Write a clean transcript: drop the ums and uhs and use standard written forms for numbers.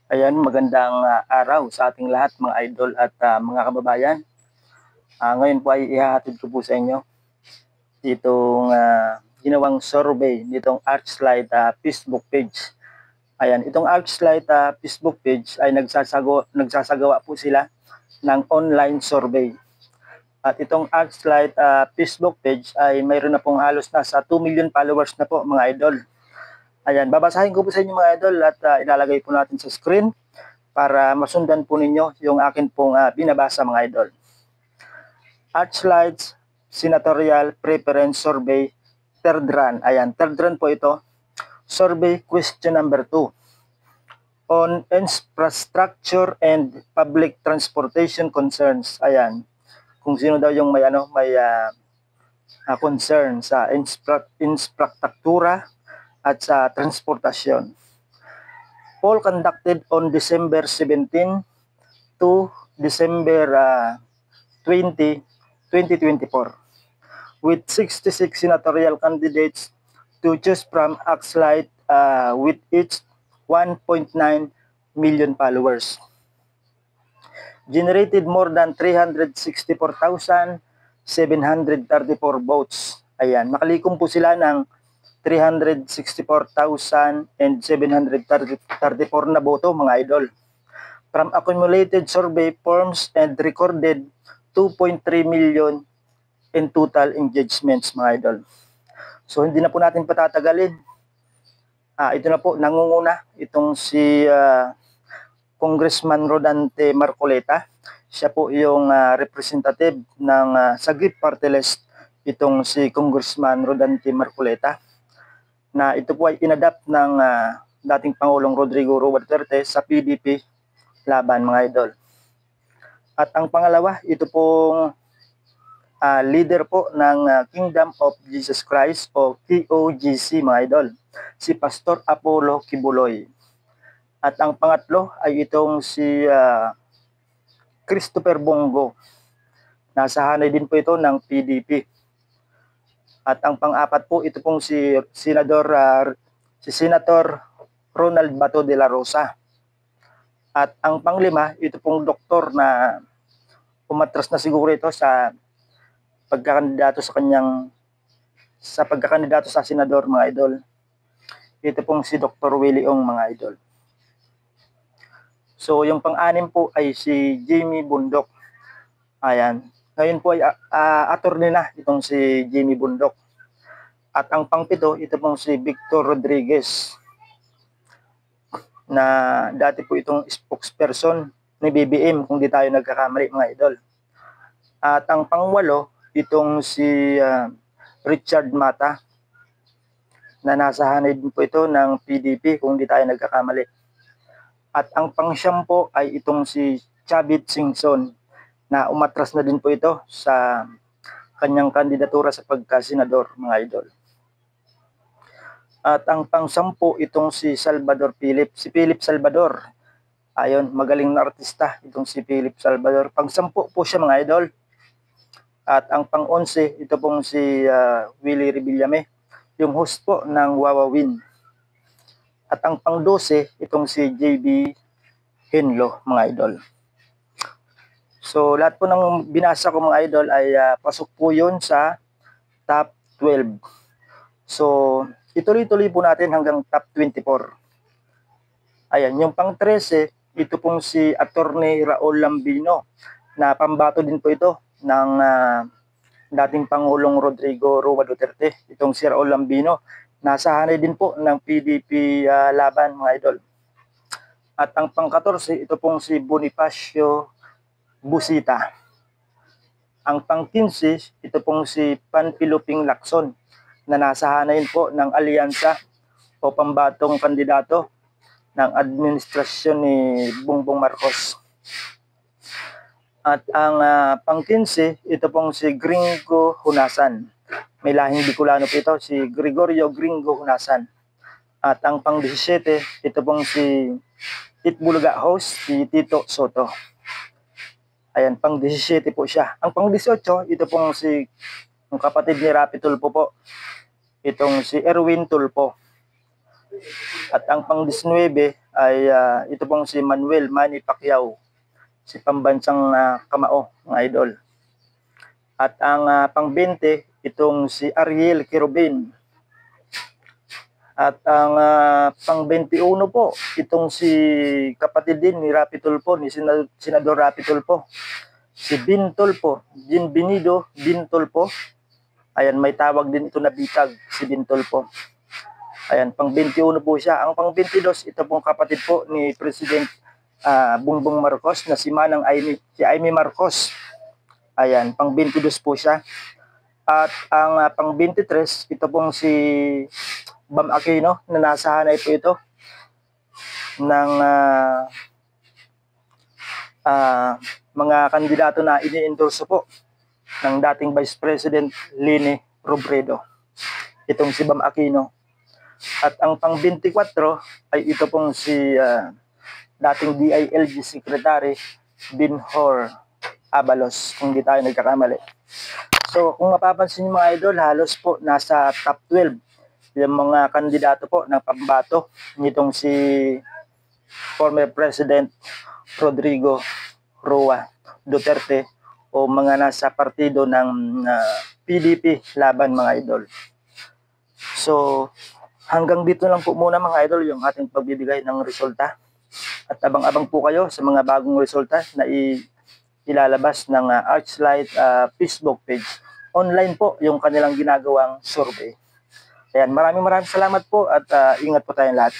Ayan, magandang araw sa ating lahat mga idol at mga kababayan. Ngayon po ay ihahatid ko po sa inyo itong ginawang survey nitong Archlight Facebook page. Ayan, itong Archlight Facebook page ay nagsasagawa po sila ng online survey. At itong Archlight Facebook page ay mayroon na pong halos nasa 2 million followers na po mga idol. Ayan, babasahin ko po sa inyo mga idol at ilalagay po natin sa screen para masundan po ninyo yung akin pong binabasa mga idol. Archlight's Senatorial Preference Survey, third run. Ayan, third run po ito. Survey question number 2. On infrastructure and public transportation concerns. Ayan, kung sino daw yung may concern sa infrastruktura at sa transportasyon. Poll conducted on December 17 to December 20, 2024 with 66 senatorial candidates to choose from. Archlight with its 1.9 million followers generated more than 364,734 votes. Ayan, nakalikom po sila ng 364,734 na boto mga idol. From accumulated survey forms and recorded 2.3 million in total engagements mga idol. So hindi na po natin patatagalin. Ito na po, nangunguna itong si Congressman Rodante Marcoleta. Siya po yung representative ng Sagip Party List, itong si Congressman Rodante Marcoleta, na ito po ay inadapt ng dating Pangulong Rodrigo Roa Duterte sa PDP laban mga idol. At ang pangalawa, ito pong leader po ng Kingdom of Jesus Christ o KOGC mga idol, si Pastor Apollo Kibuloy. At ang pangatlo ay itong si Christopher Bongo. Nasa hanay din po ito ng PDP. At ang pang-apat po, ito pong si Senator Ronald Bato de la Rosa. At ang panglima, ito pong doktor na umatras na siguro ito sa pagkakandidato sa senador mga idol. Ito pong si Dr. Willie Ong mga idol. So yung pang-anim po ay si Jamie Bundok. Ayan. Ngayon po ay attorney na itong si Jamie Bundok. At ang pang-pito, ito pong si Victor Rodriguez, na dati po itong spokesperson ni BBM kung di tayo nagkakamali mga idol. At ang pang-walo, itong si Richard Mata, na nasa hanay din po ito ng PDP kung di tayo nagkakamali. At ang pang-siyam po ay itong si Chavit Singson, na umatras na din po ito sa kanyang kandidatura sa pagka-senador mga idol. At ang pang-sampu itong si Salvador Philip, si Philip Salvador. Ayon, magaling na artista itong si Philip Salvador. Pang-sampu po siya mga idol. At ang pang-11, ito pong si Willie Revillame, yung host po ng Wawawin. At ang pang-12, itong si JB Henlo mga idol. So lahat po ng binasa ko mga idol ay pasok po yun sa top 12. So ituloy-tuloy po natin hanggang top 24. Ayan, yung pang-13, ito pong si Attorney Raul Lambino, na pambato din po ito ng dating Pangulong Rodrigo Roa Duterte. Itong si Raul Lambino, nasa hanay din po ng PDP laban mga idol. At ang pang-14, ito pong si Bonifacio Busita. Ang pang-15, ito pong si Panpiluping Lacson, na nasa hanayin po ng alyansa o pambatong kandidato ng administrasyon ni Bongbong Marcos. At ang pang-15, ito pong si Gringo Hunasan. May lahing Bicolano po ito, si Gregorio Gringo Hunasan. At ang pang-17, ito pong si Itbulaga host, si Tito Soto. Ayan, pang-17 po siya. Ang pang-18, ito pong si yung kapatid ni Rapi Tulfo po, itong si Erwin Tulfo. At ang pang-19 ay ito pong si Manuel Manny Pacquiao, si pambansang kamao, mga idol. At ang pang-20, itong si Ariel Quirobin. At ang pang-21 po, itong si kapatid din ni Rapi Tulfo, ni Senador Rapi Tulfo, si Bin Tulfo, Ginbinido Bin Tulfo. Ayan, may tawag din ito na bitag, si Bin Tulfo. Ayan, pang-21 po siya. Ang pang-22, ito pong kapatid po ni President Bongbong Marcos na si Manang Aimee, si Aimee Marcos. Ayan, pang-22 po siya. At ang pang-23, ito pong si Bam Aquino, na nasa hanay po ito ng mga kandidato na ini-endorso po ng dating Vice President Leni Robredo. Itong si Bam Aquino. At ang pang-24 ay ito pong si dating DILG Secretary Binhor Abalos, kung di tayo nagkakamali. So kung mapapansin niyo mga idol, halos po nasa top 12 yung mga kandidato po ng pambato nitong si former President Rodrigo Roa Duterte o mga nasa partido ng PDP laban, mga idol. So hanggang dito lang po muna mga idol yung ating pagbibigay ng resulta. At abang-abang po kayo sa mga bagong resulta na ilalabas ng Archlight Facebook page. Online po yung kanilang ginagawang survey. Ayan, maraming salamat po at ingat po tayong lahat.